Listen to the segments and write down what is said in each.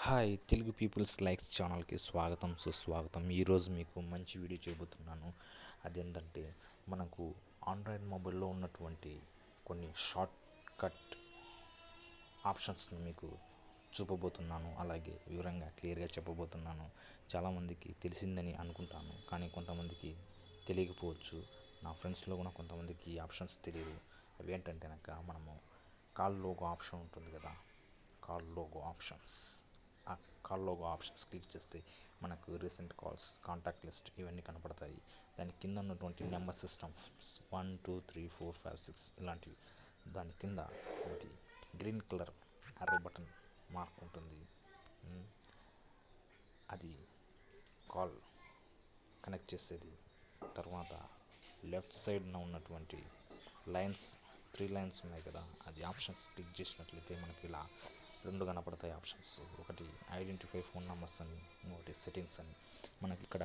Hi Telugu peoples likes ఛానల్కి స్వాగతం సుస్వాగతం. ఈరోజు మీకు మంచి వీడియో చేయబోతున్నాను. అదేంటంటే మనకు ఆండ్రాయిడ్ మొబైల్లో ఉన్నటువంటి కొన్ని షార్ట్ కట్ ఆప్షన్స్ని మీకు చూపబోతున్నాను. అలాగే వివరంగా క్లియర్గా చెప్పబోతున్నాను. చాలామందికి తెలిసిందని అనుకుంటాను, కానీ కొంతమందికి తెలియకపోవచ్చు. నా ఫ్రెండ్స్లో కూడా కొంతమందికి ఈ ఆప్షన్స్ తెలియదు. అవి ఏంటంటే మనము కాల్ లోగో ఆప్షన్ ఉంటుంది కదా, కాల్ లోగో ఆప్షన్స్. ఆ కాల్ లోగో ఆప్షన్స్ క్లిక్ చేస్తే మనకు రీసెంట్ కాల్స్, కాంటాక్ట్ లిస్ట్ ఇవన్నీ కనపడతాయి. దాని కింద ఉన్నటువంటి నెంబర్ సిస్టమ్స్ 1 2 3 4 5 6 ఇలాంటివి. దాని కింద ఒకటి green colour arrow button mark ఉంటుంది. అది కాల్ కనెక్ట్ చేసేది. తర్వాత లెఫ్ట్ సైడ్న ఉన్నటువంటి లైన్స్, 3 లైన్స్ ఉన్నాయి కదా, అది ఆప్షన్స్ క్లిక్ చేసినట్లయితే మనకి ఇలా రెండు కనపడతాయి ఆప్షన్స్. ఒకటి ఐడెంటిఫై ఫోన్ నెంబర్స్ అని, ఇంకోటి సెట్టింగ్స్ అని. మనకి ఇక్కడ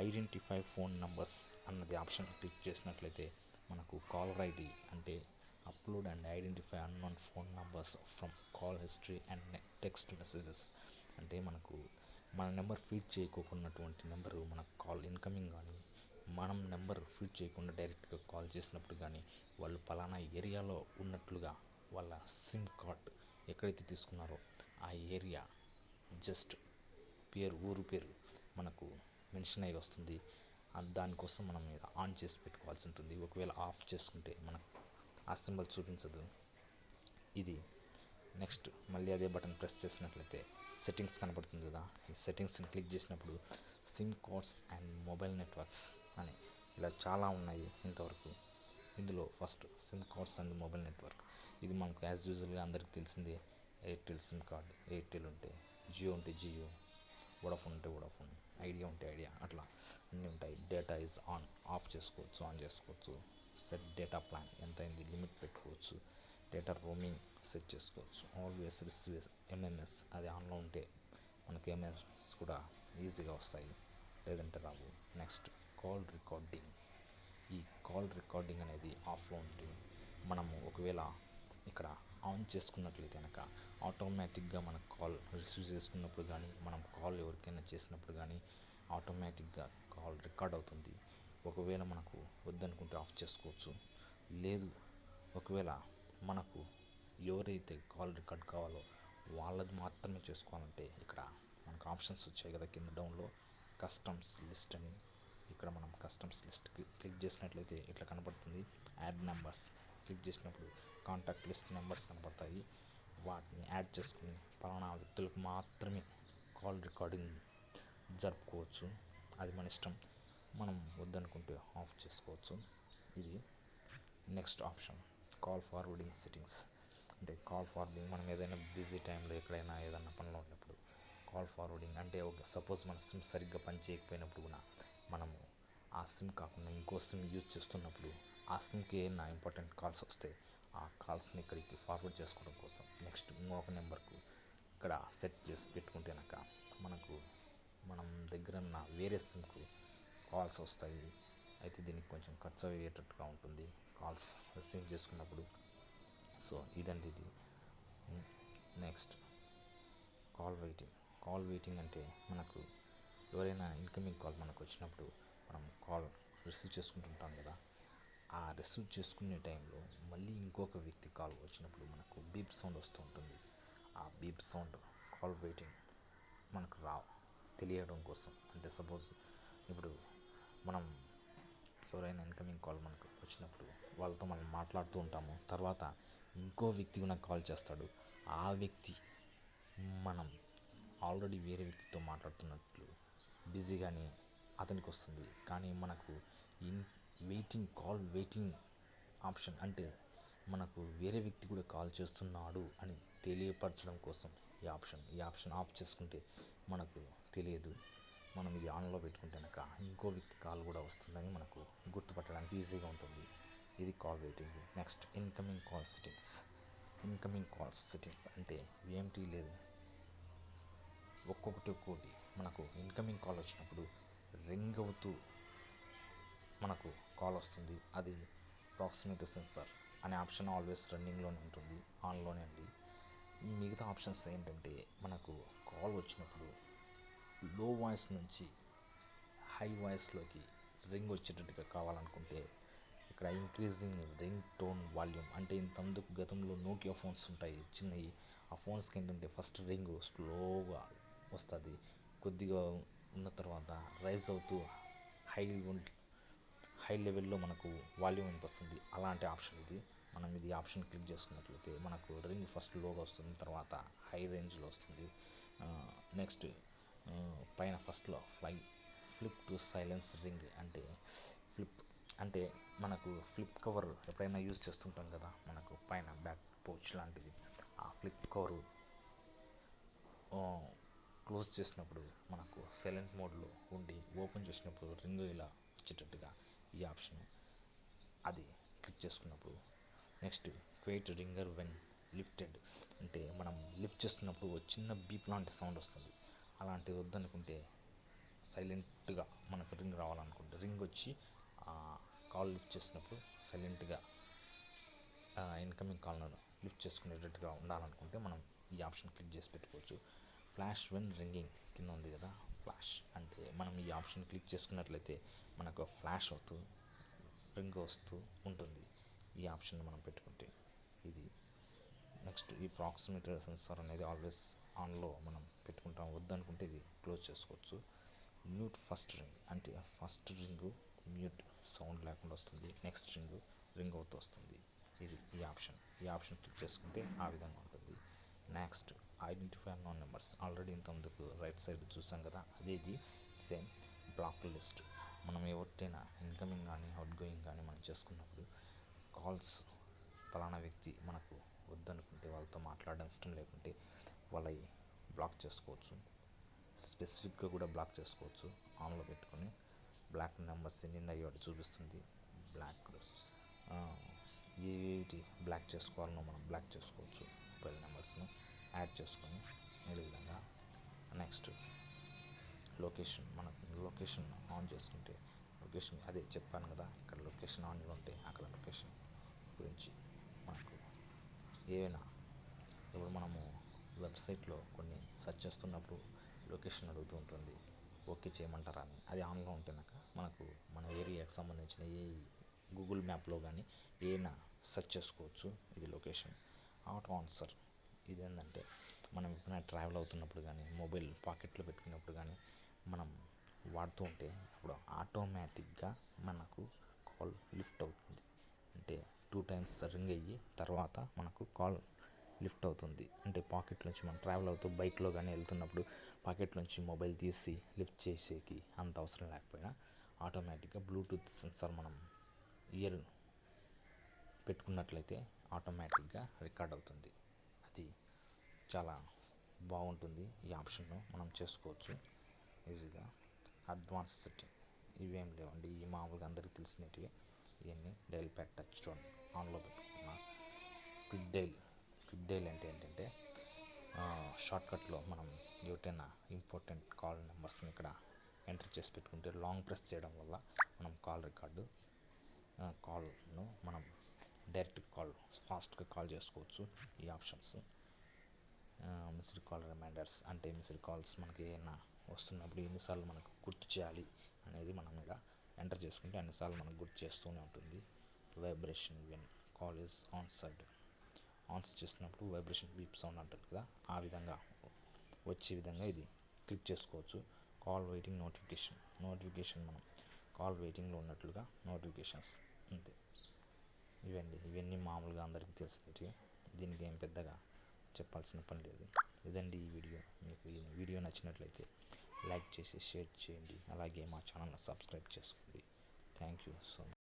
ఐడెంటిఫై ఫోన్ నెంబర్స్ అన్నది ఆప్షన్ క్లిక్ చేసినట్లయితే మనకు కాలర్ ఐడి అంటే upload and identify unknown phone numbers from call history and text messages. అంటే మనకు మన నెంబర్ ఫీడ్ చేయకోకున్నటువంటి నెంబరు మనకు కాల్ ఇన్కమింగ్ కానీ, మనం నెంబర్ ఫీడ్ చేయకుండా డైరెక్ట్గా కాల్ చేసినప్పుడు కానీ వాళ్ళు పలానా ఏరియాలో ఉన్నట్లుగా వాళ్ళ సిమ్ కార్డ్ ఎక్కడైతే తీసుకున్నారో ఆ ఏరియా జస్ట్ పేరు, ఊరు పేరు మనకు మెన్షన్ అయ్యి వస్తుంది. దానికోసం మనం మీద ఆన్ చేసి పెట్టుకోవాల్సి ఉంటుంది. ఒకవేళ ఆఫ్ చేసుకుంటే మనకు ఆ సింబల్ చూపించదు. ఇది నెక్స్ట్ మళ్ళీ అదే బటన్ ప్రెస్ చేసినట్లయితే సెట్టింగ్స్ కనపడుతుంది కదా, ఈ సెట్టింగ్స్ని క్లిక్ చేసినప్పుడు SIM cards and mobile networks అని ఇలా చాలా ఉన్నాయి ఇంతవరకు. ఇందులో first SIM cards and mobile network. ఇది మనకు యాజ్ యూజువల్గా అందరికీ తెలిసిందే. ఎయిర్టెల్ సిమ్ కార్డ్, ఎయిర్టెల్ ఉంటే జియో ఉంటే జియో, వోడాఫోన్ ఉంటే వోడాఫోన్, ఐడియా ఉంటే ఐడియా, అట్లా అన్నీ ఉంటాయి. డేటా ఈజ్ ఆన్, ఆఫ్ చేసుకోవచ్చు, ఆన్ చేసుకోవచ్చు. సెట్ డేటా ప్లాన్ ఎంత అయింది లిమిట్ పెట్టుకోవచ్చు. డేటా రోమింగ్ సెట్ చేసుకోవచ్చు. ఆల్వేస్ రిసీవ్ ఎంఎంఎస్ అది ఆన్లో ఉంటే మనకి ఎంఎంఎస్ కూడా ఈజీగా వస్తాయి, లేదంటే రావు. Next call recording. ఈ కాల్ రికార్డింగ్ అనేది ఆఫ్లో ఉంటే మనము ఒకవేళ ఇక్కడ ఆన్ చేసుకున్నట్లయితే ఆటోమేటిక్గా మన కాల్ రిసీవ్ చేసుకున్నప్పుడు కానీ, మనం కాల్ ఎవరికైనా చేసినప్పుడు కానీ ఆటోమేటిక్గా కాల్ రికార్డ్ అవుతుంది. ఒకవేళ మనకు వద్దనుకుంటే ఆఫ్ చేసుకోవచ్చు. లేదు, ఒకవేళ మనకు ఎవరైతే కాల్ రికార్డ్ కావాలో వాళ్ళది మాత్రమే చేసుకోవాలంటే ఇక్కడ మనకు ఆప్షన్స్ వచ్చాయి కదా కింద డౌన్లో, కస్టమ్స్ లిస్ట్ అని. ఇక్కడ మనం కస్టమ్స్ లిస్ట్ క్లిక్ చేసినట్లయితే ఇట్లా కనపడుతుంది. యాడ్ నెంబర్స్ క్లిక్ చేసినప్పుడు కాంటాక్ట్ లిస్ట్ నెంబర్స్ కనపడతాయి. వాటిని యాడ్ చేసుకుని పలానా వ్యక్తులకు మాత్రమే కాల్ రికార్డింగ్ జరుపుకోవచ్చు. అది మన ఇష్టం. మనం వద్దనుకుంటే ఆఫ్ చేసుకోవచ్చు. ఇది next option call forwarding settings. అంటే కాల్ ఫార్వర్డింగ్ మనం ఏదైనా బిజీ టైంలో ఎక్కడైనా ఏదైనా పనిలో ఉన్నప్పుడు కాల్ ఫార్వర్డింగ్ అంటే సపోజ్ మన సిమ్ సరిగ్గా పని చేయకపోయినప్పుడు కూడా మనము ఆ సిమ్ కాకుండా ఇంకో సిమ్ యూజ్ చేస్తున్నప్పుడు ఆ సిమ్కి ఏమైనా ఇంపార్టెంట్ కాల్స్ వస్తే ఆ కాల్స్ని ఇక్కడికి ఫార్వర్డ్ చేసుకోవడం కోసం నెక్స్ట్ ఇంకొక నెంబర్కు ఇక్కడ సెట్ చేసి పెట్టుకుంటే మనకు మనం దగ్గర ఉన్న వేరే సిమ్కు కాల్స్ వస్తాయి. అయితే దీనికి కొంచెం ఖర్చు అయ్యేటట్టుగా ఉంటుంది కాల్స్ రిసీవ్ చేసుకున్నప్పుడు. సో ఇదండి ఇది. Next call waiting. Call waiting అంటే మనకు ఎవరైనా ఇన్కమింగ్ కాల్ మనకు వచ్చినప్పుడు మనం కాల్ రిసీవ్ చేసుకుంటుంటాం కదా, ఆ రిసీవ్ చేసుకునే టైంలో మళ్ళీ ఇంకొక వ్యక్తి కాల్ వచ్చినప్పుడు మనకు బీప్ సౌండ్ వస్తూ ఉంటుంది. ఆ బీప్ సౌండ్ కాల్ వెయిటింగ్ మనకు తెలియడం కోసం. అంటే సపోజ్ ఇప్పుడు మనం ఎవరైనా ఇన్కమింగ్ కాల్ మనకు వచ్చినప్పుడు వాళ్ళతో మనం మాట్లాడుతూ ఉంటాము. తర్వాత ఇంకో వ్యక్తి మనకు కాల్ చేస్తాడు. ఆ వ్యక్తి మనం ఆల్రెడీ వేరే వ్యక్తితో మాట్లాడుతున్నట్లు బిజీగానే అతనికి వస్తుంది. కానీ మనకు కాల్ వెయిటింగ్ ఆప్షన్ అంటే మనకు వేరే వ్యక్తి కూడా కాల్ చేస్తున్నాడు అని తెలియపరచడం కోసం ఈ ఆప్షన్ ఆఫ్ చేసుకుంటే మనకు తెలియదు. మనం ఇది ఆన్లో పెట్టుకుంటే ఇంకో వ్యక్తి కాల్ కూడా వస్తుందని మనకు గుర్తుపట్టడానికి ఈజీగా ఉంటుంది. ఇది call waiting. Next incoming call settings. Incoming calls settings అంటే ఏమిటి లేదు, ఒక్కొక్కటి మనకు ఇన్కమింగ్ కాల్ వచ్చినప్పుడు రింగ్ అవుతూ మనకు కాల్ వస్తుంది. అది ప్రాక్సిమిటీ సెన్సార్ అనే ఆప్షన్ ఆల్వేస్ రన్నింగ్లోనే ఉంటుంది, ఆన్లోనే ఉంది. మిగతా ఆప్షన్స్ ఏంటంటే మనకు కాల్ వచ్చినప్పుడు లో వాయిస్ నుంచి హై వాయిస్లోకి రింగ్ వచ్చేటట్టుగా కావాలనుకుంటే ఇక్కడ ఇంక్రీజింగ్ రింగ్ టోన్ వాల్యూమ్ అంటే ఇంతకుముందు గతంలో నోకియా ఫోన్స్ ఉంటాయి చిన్నవి. ఆ ఫోన్స్కి ఏంటంటే ఫస్ట్ రింగ్ స్లోగా వస్తుంది, కొద్దిగా ఉన్న తర్వాత రైజ్ అవుతూ హై హై లెవెల్లో మనకు వాల్యూమ్ వినిపిస్తుంది. అలాంటి ఆప్షన్ ఇది. మనం ఇది ఆప్షన్ క్లిక్ చేసుకున్నట్లయితే మనకు రింగ్ ఫస్ట్ లోగా వస్తుంది, తర్వాత హై రేంజ్లో వస్తుంది. నెక్స్ట్ పైన ఫస్ట్లో ఫ్లిప్ టు సైలెన్స్ రింగ్ అంటే ఫ్లిప్ అంటే మనకు ఫ్లిప్ కవర్ ఎప్పుడైనా యూజ్ చేస్తుంటాం కదా, మనకు పైన బ్యాక్ పౌచ్ లాంటిది. ఆ ఫ్లిప్ కవరు క్లోజ్ చేసినప్పుడు మనకు సైలెంట్ మోడ్లో ఉండి ఓపెన్ చేసినప్పుడు రింగ్ ఇలా వచ్చేటట్టుగా ఈ ఆప్షన్ అది క్లిక్ చేసుకున్నప్పుడు. Next quiet ringer when lifted అంటే మనం లిఫ్ట్ చేస్తున్నప్పుడు చిన్న బీప్ లాంటి సౌండ్ వస్తుంది. అలాంటివి వద్దనుకుంటే సైలెంట్గా మనకు రింగ్ రావాలనుకుంటే రింగ్ వచ్చి కాల్ లిఫ్ట్ చేసినప్పుడు సైలెంట్గా ఇన్కమింగ్ కాల్ను లిఫ్ట్ చేసుకునేటట్టుగా ఉండాలనుకుంటే మనం ఈ ఆప్షన్ క్లిక్ చేసి పెట్టుకోవచ్చు. ఫ్లాష్ వెన్ రింగింగ్ కింద ఉంది కదా, ఫ్లాష్ అంటే మనం ఈ ఆప్షన్ క్లిక్ చేసుకున్నట్లయితే మనకు ఫ్లాష్ అవుతూ రింగ్ వస్తూ ఉంటుంది ఈ ఆప్షన్ మనం పెట్టుకుంటే. ఇది నెక్స్ట్ ఈ ప్రాక్సిమీటర్ సెన్సార్ అనేది ఆల్వేస్ ఆన్లో మనం పెట్టుకుంటాం, వద్దనుకుంటే ఇది క్లోజ్ చేసుకోవచ్చు. మ్యూట్ ఫస్ట్ రింగ్ అంటే ఫస్ట్ రింగు మ్యూట్ సౌండ్ లేకుండా వస్తుంది, నెక్స్ట్ రింగ్ అవుతూ వస్తుంది. ఇది ఈ ఆప్షన్ క్లిక్ చేసుకుంటే ఆ విధంగా ఉంటుంది. Next identify unknown numbers already ఇంతకుముందుకు రైట్ సైడ్ చూసాం కదా, అదే ఇది సేమ్. బ్లాక్ లిస్ట్ మనం ఎవరికైనా ఇన్కమింగ్ కానీ అవుట్ గోయింగ్ కానీ మనం చేసుకున్నప్పుడు కాల్స్ ఫలానా వ్యక్తి మనకు వద్దనుకుంటే వాళ్ళతో మాట్లాడడం ఇష్టం లేకుంటే వాళ్ళవి బ్లాక్ చేసుకోవచ్చు. స్పెసిఫిక్గా కూడా బ్లాక్ చేసుకోవచ్చు. ఆన్లో పెట్టుకొని బ్లాక్ నెంబర్స్ ఎన్ని అయ్యాడు చూపిస్తుంది. ఏటి బ్లాక్ చేసుకోవాలనో మనం బ్లాక్ చేసుకోవచ్చు. మొబైల్ నెంబర్స్ని యాడ్ చేసుకొని ఈ విధంగా. నెక్స్ట్ లొకేషన్, మనకు లొకేషన్ ఆన్ చేసుకుంటే లొకేషన్ అదే చెప్పాను కదా, ఇక్కడ లొకేషన్ ఆన్లో ఉంటే అక్కడ లొకేషన్ గురించి మనకు ఏవైనా ఇప్పుడు మనము వెబ్సైట్లో కొన్ని సెర్చ్ చేస్తున్నప్పుడు లొకేషన్ అడుగుతూ ఉంటుంది, ఓకే చేయమంటారా అని. అది ఆన్లో ఉంటేనాక మనకు మన ఏరియాకి సంబంధించిన గూగుల్ మ్యాప్లో కానీ ఏమైనా సెర్చ్ చేసుకోవచ్చు. ఇది లొకేషన్. ఆటో ఆన్సర్ ఇది ఏంటంటే మనం ఎప్పుడైనా ట్రావెల్ అవుతున్నప్పుడు కానీ మొబైల్ పాకెట్లో పెట్టుకున్నప్పుడు కానీ మనం వాడుతూ ఉంటే అప్పుడు ఆటోమేటిక్గా మనకు కాల్ లిఫ్ట్ అవుతుంది. అంటే 2 times రింగ్ అయ్యి తర్వాత మనకు కాల్ లిఫ్ట్ అవుతుంది. అంటే పాకెట్లోంచి మనం ట్రావెల్ అవుతూ బైక్లో కానీ వెళ్తున్నప్పుడు పాకెట్లోంచి మొబైల్ తీసి లిఫ్ట్ చేసేకి అంత అవసరం లేకపోయినా ఆటోమేటిక్గా బ్లూటూత్ సెన్సార్ మనం ఇయర్ పెట్టుకున్నట్లయితే ఆటోమేటిక్గా రికార్డ్ అవుతుంది. అది చాలా బాగుంటుంది. ఈ ఆప్షన్ను మనం చేసుకోవచ్చు ఈజీగా. అడ్వాన్స్ సెట్టింగ్ ఇవేం లేవండి, ఈ మామూలుగా అందరికీ తెలిసినవి. ఇవన్నీ డైల్ ప్యాడ్ టచ్ టోన్ ఆన్లో పెట్టుకున్నా. క్విక్ డైల్ అంటే ఏంటంటే షార్ట్కట్లో మనం ఎవరైనా ఇంపార్టెంట్ కాల్ నెంబర్స్ని ఇక్కడ ఎంటర్ చేసి పెట్టుకుంటే లాంగ్ ప్రెస్ చేయడం వల్ల మనం కాల్ను మనం డైరెక్ట్ కాల్ ఫాస్ట్గా కాల్ చేసుకోవచ్చు. ఈ ఆప్షన్స్. మిస్డ్ కాల్ రిమైండర్స్ అంటే మిస్డ్ కాల్స్ మనకి ఏమైనా వస్తున్నప్పుడు ఎన్నిసార్లు మనకు గుర్తు చేయాలి అనేది మనం ఇలా ఎంటర్ చేసుకుంటే అన్నిసార్లు మనకు గుర్తు చేస్తూనే ఉంటుంది. Vibration when call is ons చేసినప్పుడు వైబ్రేషన్ బీప్ సౌండ్ అంటారు కదా, ఆ విధంగా వచ్చే విధంగా ఇది క్లిక్ చేసుకోవచ్చు. కాల్ వెయిటింగ్ నోటిఫికేషన్ మనం కాల్ వెయిటింగ్లో ఉన్నట్లుగా నోటిఫికేషన్స్ అంతే. ఇవన్నీ మామూలుగా అందరికీ తెలిసినవి, దీనికి ఏం పెద్దగా చెప్పాల్సిన పని లేదు. ఇదండి ఈ వీడియో. మీకు ఈ వీడియో నచ్చినట్లయితే లైక్ చేసి షేర్ చేయండి, అలాగే మా ఛానల్ని సబ్స్క్రైబ్ చేసుకోండి. Thank you so much.